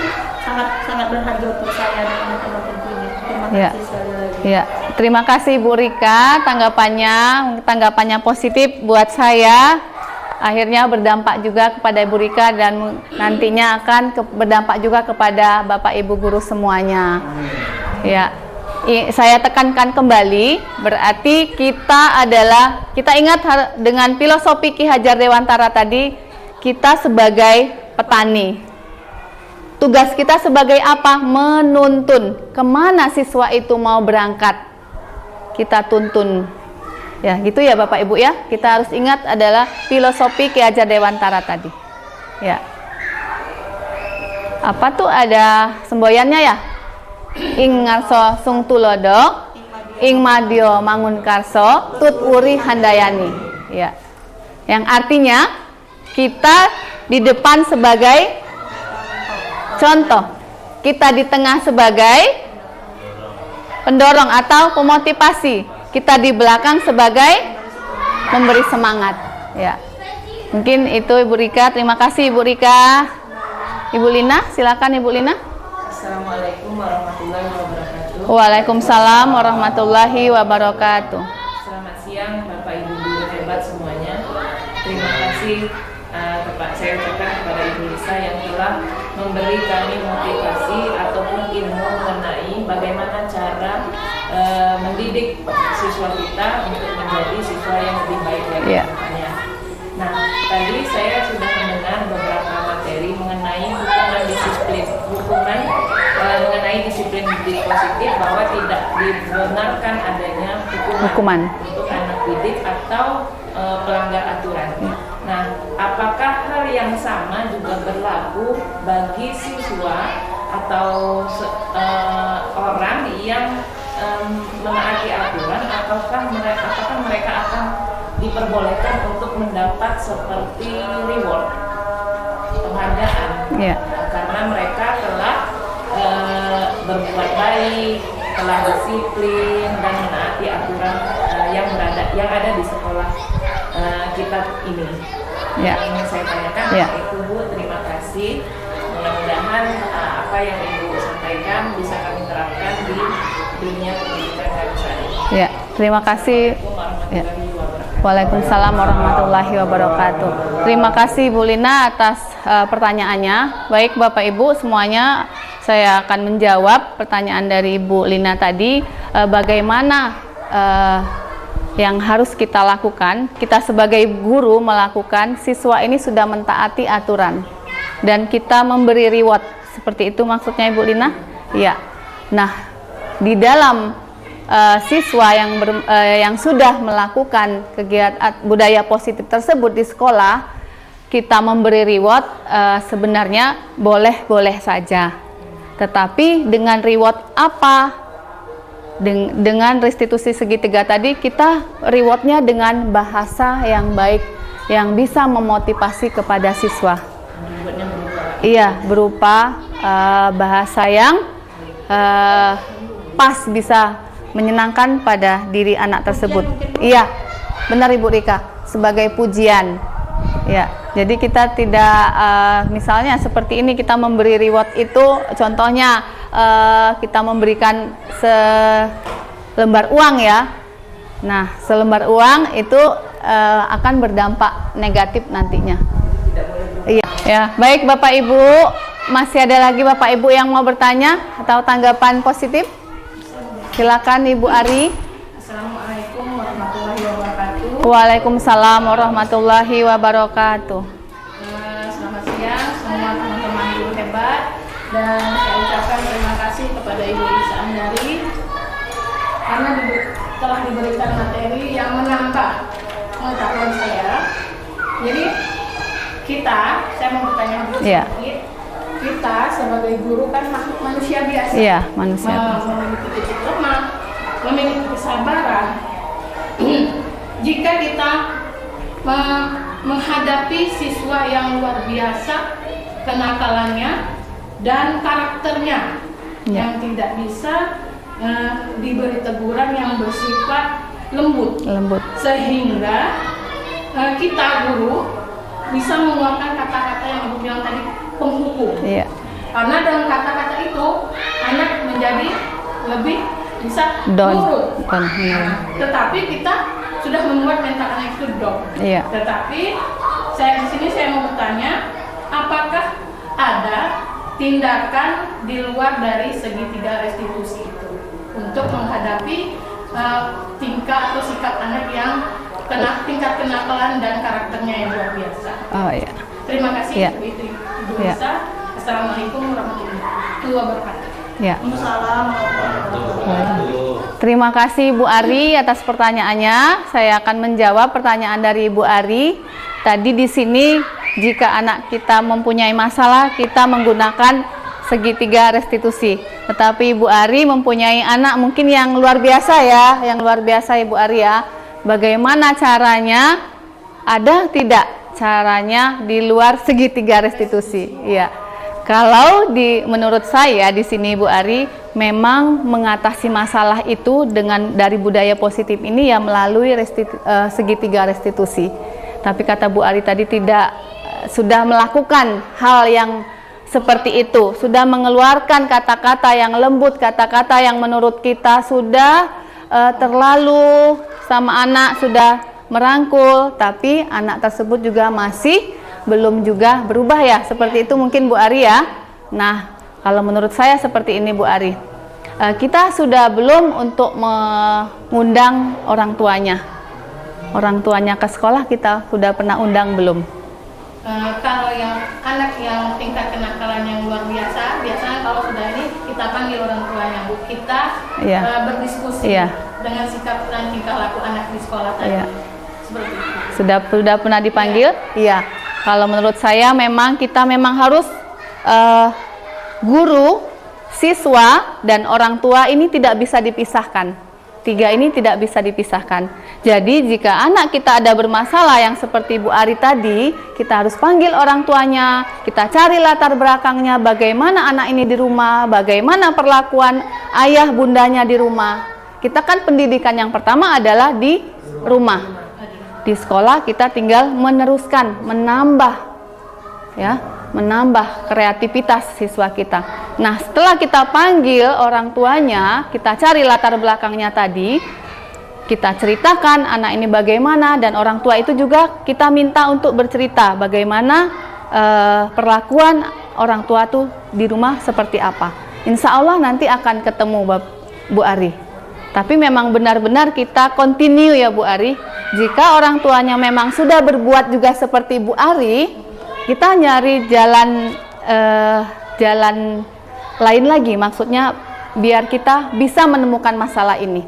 sangat berharga untuk saya dan teman-teman tentunya. Terima kasih sekali lagi. Terima kasih Bu Rika, tanggapannya positif buat saya. Akhirnya berdampak juga kepada Ibu Rika dan nantinya akan berdampak juga kepada Bapak Ibu guru semuanya. Ya, saya tekankan kembali, berarti kita ingat dengan filosofi Ki Hajar Dewantara tadi, kita sebagai petani. Tugas kita sebagai apa? Menuntun. Kemana siswa itu mau berangkat? Kita tuntun. Ya, gitu ya Bapak Ibu ya. Kita harus ingat adalah filosofi Ki Hajar Dewantara tadi. Ya. Apa tuh ada semboyannya ya? Ing ngarso sung tulodo, ing madyo mangun karso, tut uri handayani. Ya. Yang artinya kita di depan sebagai contoh, kita di tengah sebagai pendorong atau pemotivasi, kita di belakang sebagai memberi semangat. Ya. Mungkin itu Ibu Rika. Terima kasih Ibu Rika. Ibu Lina, silakan Ibu Lina. Assalamualaikum warahmatullahi wabarakatuh. Waalaikumsalam warahmatullahi wabarakatuh. Selamat siang Bapak Ibu guru hebat semuanya. Terima kasih saya ucapkan kepada Ibu Lisa yang telah memberi kami motivasi ataupun ilmu mengenai bagaimana cara mendidik siswa kita untuk menjadi siswa yang lebih baik lagi kedepannya. Nah, tadi saya sudah mendengar beberapa materi mengenai mengenai disiplin didik positif, bahwa tidak dibenarkan adanya hukuman untuk anak didik atau pelanggar aturan. Nah, apakah hal yang sama juga berlaku bagi siswa atau orang yang menaati aturan? Apakah mereka akan diperbolehkan untuk mendapat seperti reward, penghargaan, karena mereka telah berbuat baik, telah disiplin dan menaati aturan yang ada di sekolah kita ini. Yang ingin saya tanyakan itu Bu, terima kasih. Mudah-mudahan apa yang Ibu sampaikan bisa kami terapkan di dunia pendidikan kami saat ini. Ya, terima kasih. Waalaikumsalam warahmatullahi wabarakatuh. Terima kasih Bu Lina atas pertanyaannya. Baik Bapak Ibu semuanya, saya akan menjawab pertanyaan dari Ibu Lina tadi. Bagaimana yang harus kita lakukan? Kita sebagai guru melakukan, siswa ini sudah mentaati aturan dan kita memberi reward. Seperti itu maksudnya Ibu Lina? Iya. Nah, di dalam siswa yang sudah melakukan kegiatan budaya positif tersebut di sekolah, kita memberi reward sebenarnya boleh-boleh saja. Tetapi dengan reward apa? Dengan restitusi segitiga tadi, kita rewardnya dengan bahasa yang baik, yang bisa memotivasi kepada siswa. Iya, berupa bahasa yang pas, bisa menyenangkan pada diri anak tersebut. Iya, benar Ibu Rika, sebagai pujian. Ya, jadi kita tidak misalnya seperti ini, kita memberi reward itu contohnya kita memberikan selembar uang ya. Nah, selembar uang itu akan berdampak negatif nantinya. Iya, ya. Baik Bapak Ibu, masih ada lagi Bapak Ibu yang mau bertanya atau tanggapan positif? Silakan Ibu Ari. Assalamualaikum warahmatullahi wabarakatuh. Waalaikumsalam warahmatullahi wabarakatuh. Selamat siang semua teman-teman guru hebat, dan saya ucapkan terima kasih kepada Ibu Lisa Andari karena telah diberikan materi yang menambah pengetahuan saya. Jadi saya mau bertanya sedikit. Kita sebagai guru kan makhluk manusia biasa. Iya, manusia. Memiliki titik lemah, memiliki kesabaran. Jika kita menghadapi siswa yang luar biasa kenakalannya dan karakternya yang tidak bisa diberi teguran yang bersifat lembut. Sehingga kita guru bisa mengeluarkan kata-kata yang Ibu bilang tadi, penghukum. Karena dalam kata-kata itu anak menjadi lebih bisa Don. nurut. Tetapi kita sudah membuat mental anak itu down. Iya. Tetapi di sini saya mau bertanya, apakah ada tindakan di luar dari segitiga restitusi itu untuk menghadapi tingkah atau sikap anak yang tingkat kenakalan dan karakternya yang luar biasa? Oh iya. Terima kasih Iya. Ibu Iya. Isa. Assalamualaikum warahmatullahi wabarakatuh. Ya. Wabarakatuh. Terima kasih Bu Ari atas pertanyaannya. Saya akan menjawab pertanyaan dari Bu Ari. Tadi di sini jika anak kita mempunyai masalah, kita menggunakan segitiga restitusi. Tetapi Ibu Ari mempunyai anak mungkin yang luar biasa ya, yang luar biasa Ibu Ari ya. Bagaimana caranya? Ada tidak caranya di luar segitiga restitusi? Iya. Kalau menurut saya di sini Bu Ari memang mengatasi masalah itu dengan dari budaya positif ini ya melalui segitiga restitusi. Tapi kata Bu Ari tadi tidak sudah melakukan hal yang seperti itu, sudah mengeluarkan kata-kata yang lembut, kata-kata yang menurut kita sudah terlalu sama anak, sudah merangkul, tapi anak tersebut juga masih belum juga berubah ya, seperti itu mungkin Bu Ari ya. Nah, kalau menurut saya seperti ini Bu Ari, kita sudah belum untuk mengundang orang tuanya ke sekolah, kita sudah pernah undang belum? Kalau yang anak yang tingkat kenakalan yang luar biasa, biasanya kalau sudah ini kita panggil orang tuanya Bu, kita Iya. Berdiskusi Iya. dengan sikap dan tingkah laku anak di sekolah tadi. Iya. Seperti itu. Sudah pernah dipanggil? Iya. Kalau menurut saya kita memang harus guru, siswa dan orang tua ini tidak bisa dipisahkan. Tiga ini tidak bisa dipisahkan. Jadi jika anak kita ada bermasalah yang seperti Bu Ari tadi, kita harus panggil orang tuanya, kita cari latar belakangnya, bagaimana anak ini di rumah, bagaimana perlakuan ayah bundanya di rumah. Kita kan pendidikan yang pertama adalah di rumah. Di sekolah kita tinggal meneruskan, menambah kreativitas siswa kita. Nah, setelah kita panggil orang tuanya, kita cari latar belakangnya tadi, kita ceritakan anak ini bagaimana, dan orang tua itu juga kita minta untuk bercerita bagaimana perlakuan orang tua tuh di rumah seperti apa. Insya Allah nanti akan ketemu Bu Ari. Tapi memang benar-benar kita continue ya Bu Ari. Jika orang tuanya memang sudah berbuat juga seperti Bu Ari, kita nyari jalan lain lagi, maksudnya biar kita bisa menemukan masalah ini.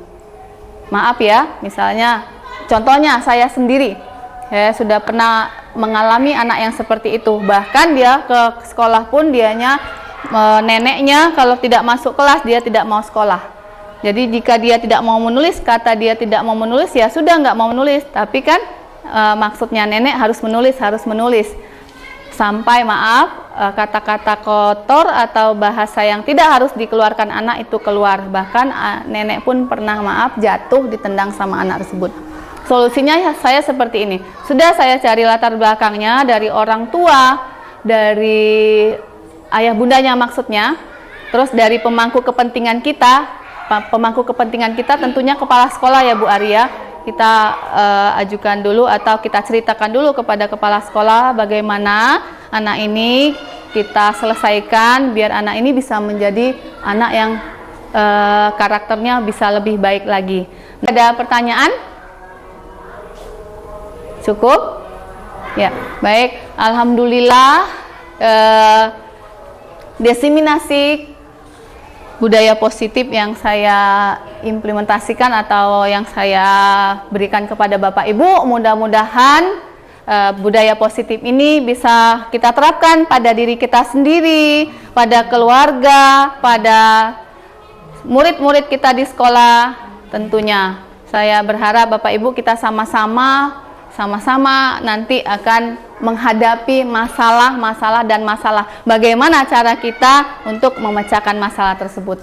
Maaf ya, misalnya contohnya saya sendiri, saya sudah pernah mengalami anak yang seperti itu. Bahkan dia ke sekolah pun neneknya kalau tidak masuk kelas dia tidak mau sekolah. Jadi jika dia tidak mau menulis, kata dia tidak mau menulis, ya sudah nggak mau menulis. Tapi kan maksudnya nenek harus menulis. Sampai kata-kata kotor atau bahasa yang tidak harus dikeluarkan anak itu keluar. Bahkan nenek pun pernah jatuh ditendang sama anak tersebut. Solusinya saya seperti ini. Sudah saya cari latar belakangnya dari orang tua, dari ayah bundanya maksudnya, terus dari pemangku kepentingan kita. Pemangku kepentingan kita tentunya kepala sekolah ya Bu Arya. Kita ajukan dulu atau kita ceritakan dulu kepada kepala sekolah bagaimana anak ini kita selesaikan biar anak ini bisa menjadi anak yang karakternya bisa lebih baik lagi. Ada pertanyaan? Cukup? Ya, baik. Alhamdulillah diseminasi budaya positif yang saya implementasikan atau yang saya berikan kepada Bapak Ibu, mudah-mudahan budaya positif ini bisa kita terapkan pada diri kita sendiri, pada keluarga, pada murid-murid kita di sekolah tentunya. Saya berharap Bapak Ibu kita sama-sama nanti akan menghadapi masalah. Bagaimana cara kita untuk memecahkan masalah tersebut.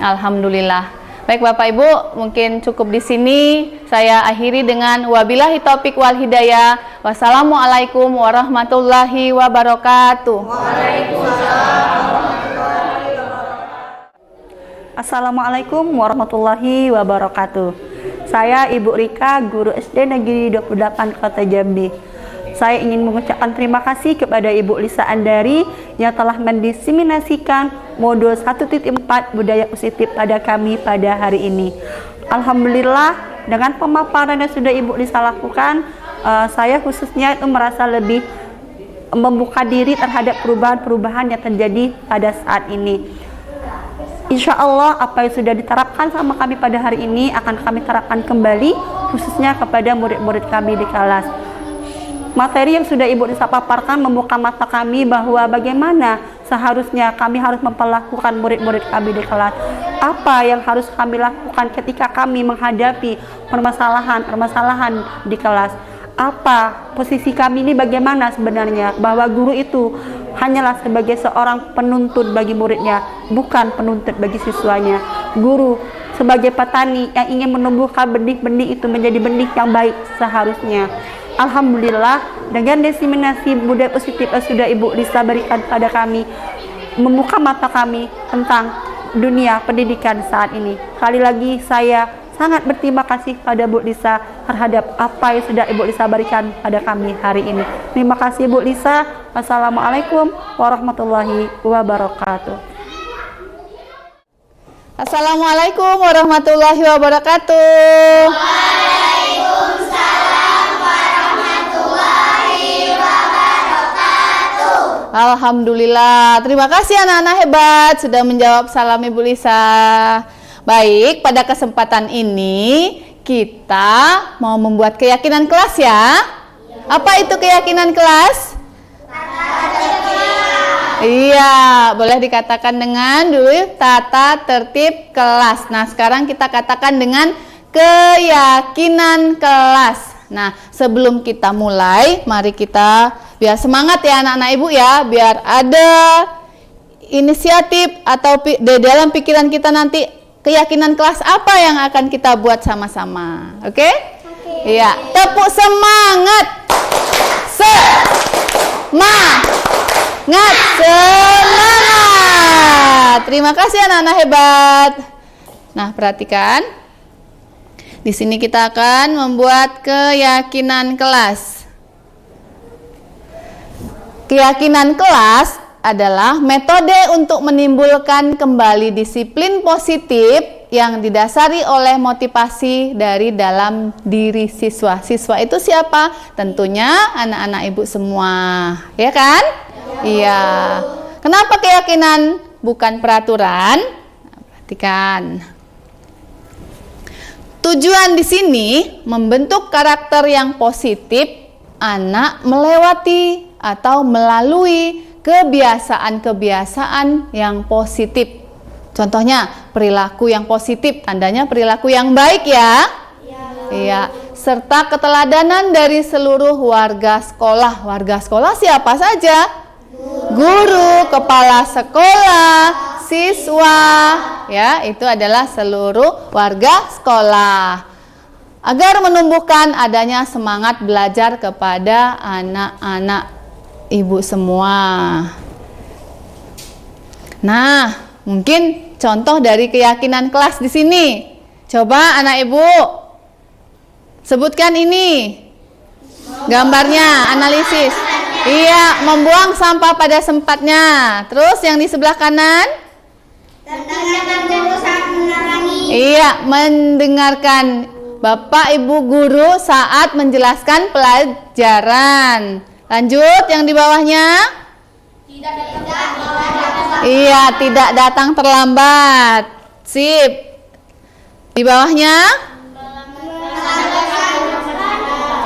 Alhamdulillah. Baik Bapak Ibu, mungkin cukup di sini. Saya akhiri dengan wabillahi taufik wal hidayah. Wassalamualaikum warahmatullahi wabarakatuh. Waalaikumsalam. Assalamualaikum warahmatullahi wabarakatuh. Saya Ibu Rika, guru SD Negeri 28 Kota Jambi. Saya ingin mengucapkan terima kasih kepada Ibu Lisa Andari yang telah mendiseminasikan modul 1.4 budaya positif pada kami pada hari ini. Alhamdulillah, dengan pemaparan yang sudah Ibu Lisa lakukan, saya khususnya itu merasa lebih membuka diri terhadap perubahan-perubahan yang terjadi pada saat ini. Insya Allah apa yang sudah diterapkan sama kami pada hari ini akan kami terapkan kembali, khususnya kepada murid-murid kami di kelas. Materi yang sudah Ibu Lisa paparkan membuka mata kami bahwa bagaimana seharusnya kami harus memperlakukan murid-murid kami di kelas. Apa yang harus kami lakukan ketika kami menghadapi permasalahan-permasalahan di kelas. Apa posisi kami ini, bagaimana sebenarnya, bahwa guru itu hanyalah sebagai seorang penuntut bagi muridnya, bukan penuntut bagi siswanya. Guru sebagai petani yang ingin menumbuhkan benih-benih itu menjadi benih yang baik seharusnya. Alhamdulillah, dengan diseminasi budaya positif yang sudah Ibu Lisa berikan pada kami, membuka mata kami tentang dunia pendidikan saat ini. Sekali lagi saya sangat berterima kasih pada Bu Lisa terhadap apa yang sudah Ibu Lisa berikan pada kami hari ini. Terima kasih Bu Lisa. Wassalamualaikum warahmatullahi wabarakatuh. Assalamualaikum warahmatullahi wabarakatuh. Waalaikumsalam warahmatullahi wabarakatuh. Alhamdulillah. Terima kasih anak-anak hebat sudah menjawab salam Ibu Lisa. Baik, pada kesempatan ini kita mau membuat keyakinan kelas ya. Apa itu keyakinan kelas? Iya, boleh dikatakan dengan dulu tata tertib kelas. Nah, sekarang kita katakan dengan keyakinan kelas. Nah, sebelum kita mulai, mari kita biar semangat ya anak-anak Ibu ya, biar ada inisiatif atau di dalam pikiran kita nanti keyakinan kelas apa yang akan kita buat sama-sama. Oke? Iya, tepuk semangat. Semangat. Terima kasih anak-anak hebat. Nah, perhatikan. Di sini kita akan membuat keyakinan kelas. Keyakinan kelas adalah metode untuk menimbulkan kembali disiplin positif yang didasari oleh motivasi dari dalam diri siswa. Siswa itu siapa? Tentunya anak-anak Ibu semua, ya kan? Iya. Kenapa keyakinan bukan peraturan? Perhatikan. Tujuan di sini membentuk karakter yang positif anak melewati atau melalui kebiasaan-kebiasaan yang positif. Contohnya perilaku yang positif, tandanya perilaku yang baik ya. Iya, serta keteladanan dari seluruh warga sekolah. Warga sekolah siapa saja? Guru, kepala sekolah, siswa, ya, itu adalah seluruh warga sekolah. Agar menumbuhkan adanya semangat belajar kepada anak-anak Ibu semua. Nah, mungkin contoh dari keyakinan kelas di sini. Coba anak Ibu sebutkan ini. Gambarnya, analisis. Iya, membuang sampah pada tempatnya. Terus yang di sebelah kanan? Iya, mendengarkan Bapak Ibu guru saat menjelaskan pelajaran. Lanjut, yang di bawahnya? Iya, tidak datang terlambat. Sip. Di bawahnya?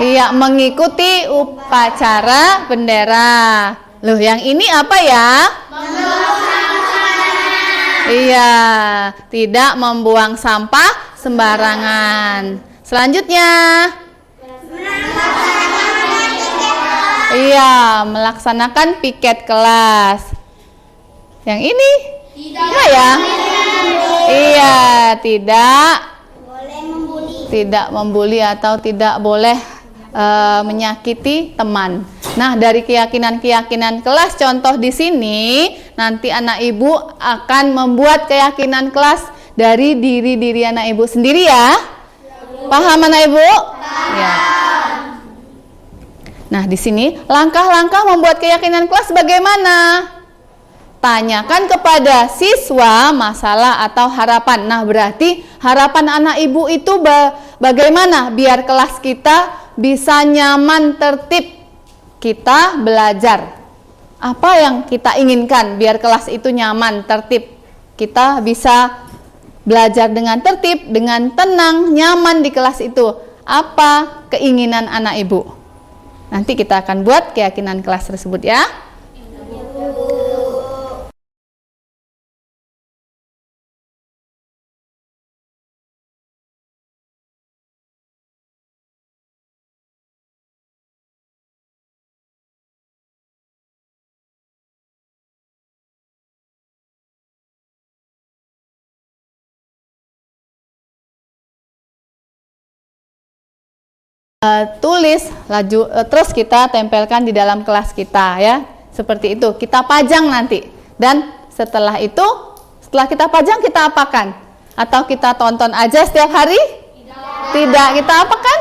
Iya, mengikuti upacara bendera. Loh, yang ini apa ya? Iya, tidak membuang sampah sembarangan. Selanjutnya? Iya, melaksanakan piket kelas. Yang ini? Tidak ya? Iya, tidak membuli atau tidak boleh menyakiti teman. Nah, dari keyakinan-keyakinan kelas contoh di sini, nanti anak Ibu akan membuat keyakinan kelas dari diri anak ibu sendiri ya. Paham anak ibu? Ya. Nah, di sini langkah-langkah membuat keyakinan kelas bagaimana? Tanyakan kepada siswa masalah atau harapan. Nah, berarti harapan anak ibu itu bagaimana biar kelas kita bisa nyaman, tertib kita belajar. Apa yang kita inginkan biar kelas itu nyaman, tertib, kita bisa belajar dengan tertib, dengan tenang, nyaman di kelas itu. Apa keinginan anak ibu? Nanti kita akan buat keyakinan kelas tersebut ya. Tulis terus kita tempelkan di dalam kelas kita ya, seperti itu. Kita pajang nanti, dan setelah itu, setelah kita pajang kita apakan? Atau kita tonton aja setiap hari? Tidak, kita apakan?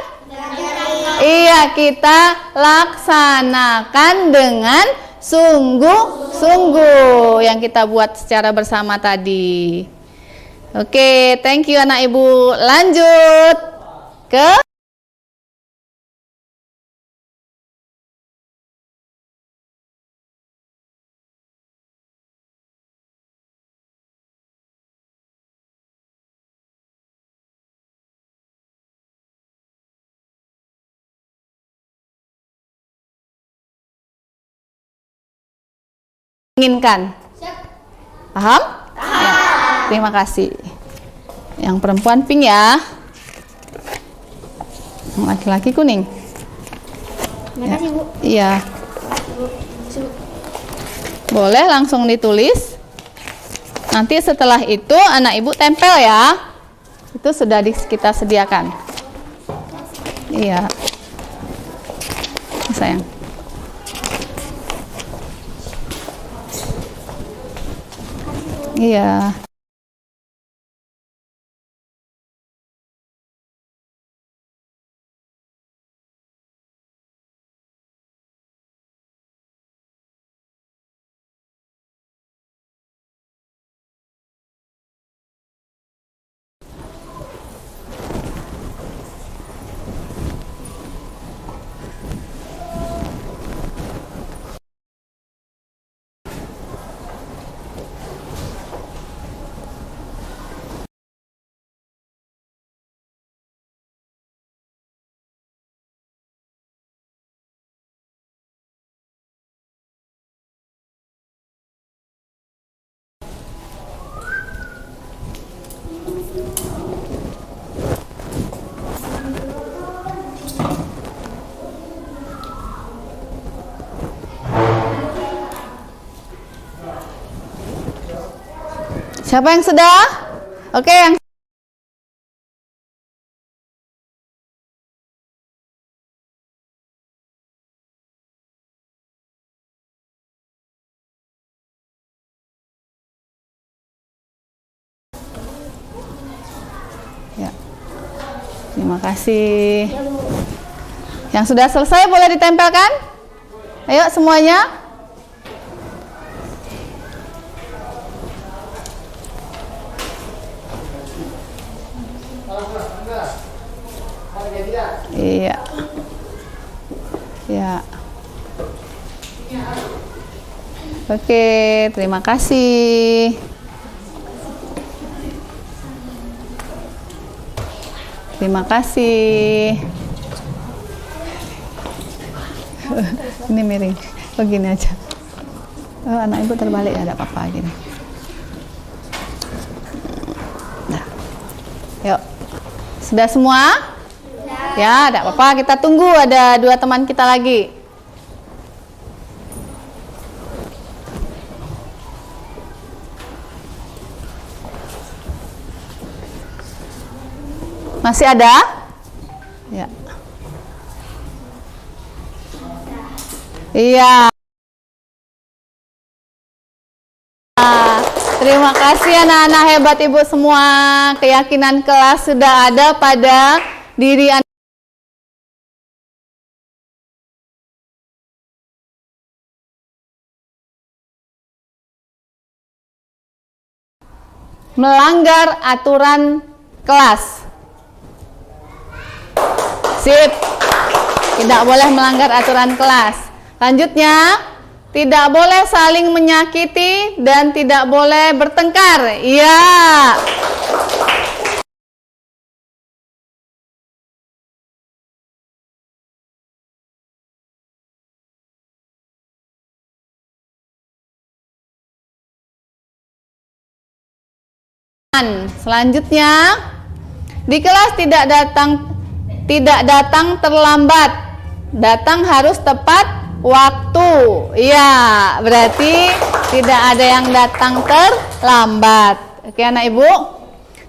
Iya, kita laksanakan dengan sungguh-sungguh yang kita buat secara bersama tadi. Oke, thank you anak ibu. Lanjut ke inginkan. Paham? Ya, terima kasih. Yang perempuan pink ya. Yang laki-laki kuning. Terima kasih, Bu. Iya. Boleh langsung ditulis. Nanti setelah itu anak ibu tempel ya. Itu sudah kita sediakan. Iya. Sayang. Iya. Siapa yang sudah? Oke, yang ya. Terima kasih. Yang sudah selesai boleh ditempelkan? Ayo semuanya. Iya. Ya. Oke, terima kasih. Terima kasih. Ini miring. Begini aja. Oh, anak ibu terbalik ya, ada apa-apa gini. Nah. Yuk. Sudah semua? Ya, tidak apa-apa, kita tunggu ada 2 teman kita lagi. Masih ada? Ya. Iya. Terima kasih anak-anak hebat Ibu semua. Keyakinan kelas sudah ada pada diri Anda. Melanggar aturan kelas. Sip. Tidak boleh melanggar aturan kelas. Selanjutnya, tidak boleh saling menyakiti dan tidak boleh bertengkar. Iya. Selanjutnya, di kelas tidak datang terlambat. Datang harus tepat waktu. Iya, berarti tidak ada yang datang terlambat. Oke, anak Ibu.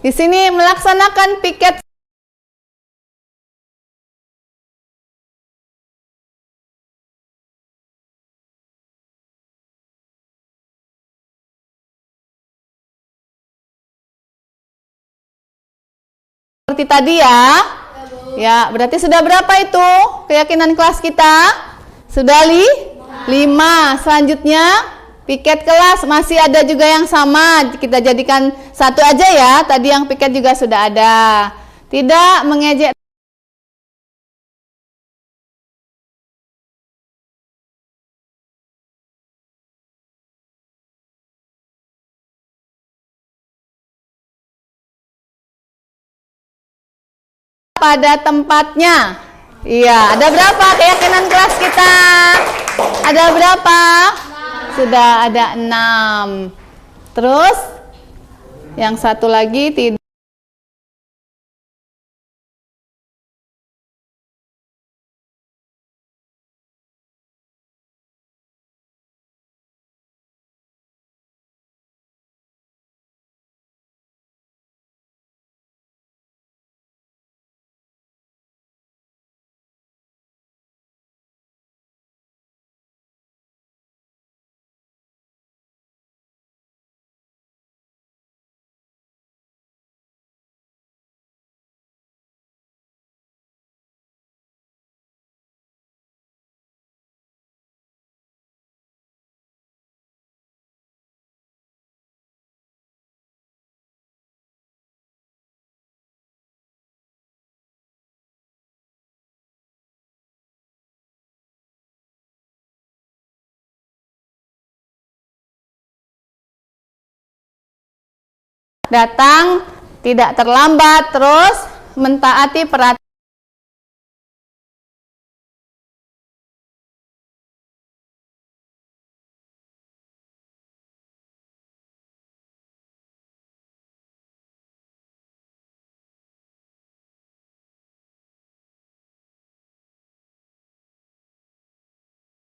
Di sini melaksanakan piket seperti tadi ya. Ya, berarti sudah berapa itu keyakinan kelas kita? Sudah 5. Selanjutnya piket kelas masih ada juga yang sama. Kita jadikan satu aja ya. Tadi yang piket juga sudah ada. Tidak mengejek pada tempatnya. Iya, ada berapa keyakinan kelas kita? Ada berapa? Sudah ada 6. Terus yang satu lagi tidak. Datang tidak terlambat, terus mentaati peraturan.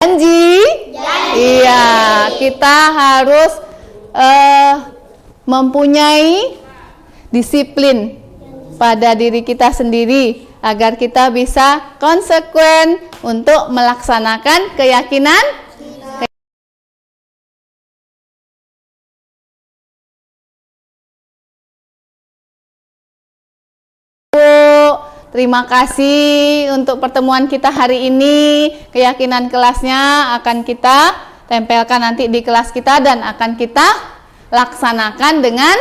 Janji? Iya, kita harus mempunyai disiplin pada diri kita sendiri agar kita bisa konsekuen untuk melaksanakan keyakinan. Terima kasih untuk pertemuan kita hari ini. Keyakinan kelasnya akan kita tempelkan nanti di kelas kita dan akan kita laksanakan dengan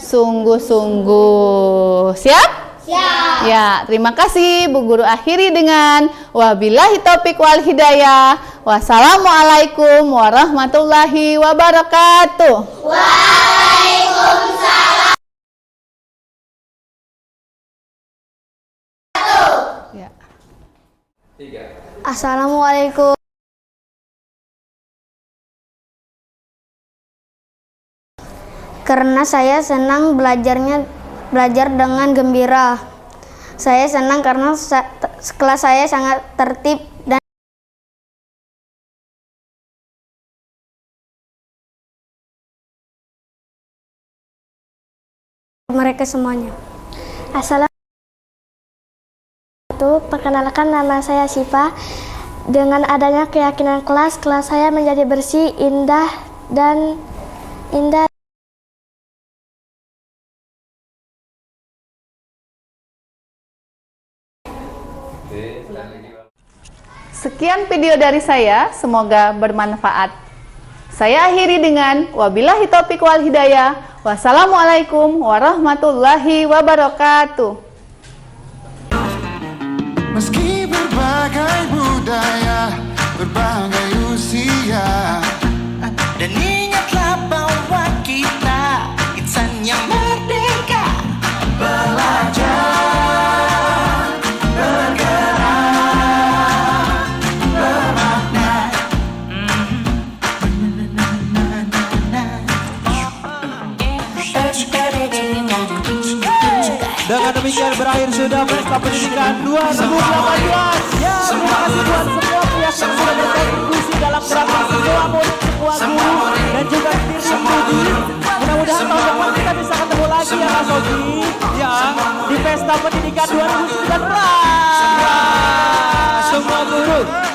sungguh-sungguh. Siap? Siap. Ya, terima kasih Bu Guru. Akhiri dengan wabillahi taufiq wal hidayah. Wassalamualaikum warahmatullahi wabarakatuh. Waalaikumsalam. Ya. Assalamualaikum. Karena saya senang belajar dengan gembira. Saya senang karena kelas saya sangat tertib dan mereka semuanya. Assalamualaikum. Perkenalkan, nama saya Siva. Dengan adanya keyakinan kelas saya menjadi bersih, indah Oke. Sekian video dari saya, semoga bermanfaat. Saya akhiri dengan wabillahi taufiq wal hidayah. Wassalamualaikum warahmatullahi wabarakatuh. Meski berbagai budaya, berbagai usia, dan ingatlah bahwa kita insan yang merdeka. Belajar, bergerak, bermakna. Dengan demikian berakhir sudah Pesta Pendidikan 2018. Ya, terima kasih buat semua pihak yang sudah berkontribusi dalam gerakan semua murid, semua guru, dan juga tim studi. Mudah-mudahan tahun depan kita bisa ketemu lagi ya Mas Ogi, ya, di Pesta Pendidikan 2019. Semua guru.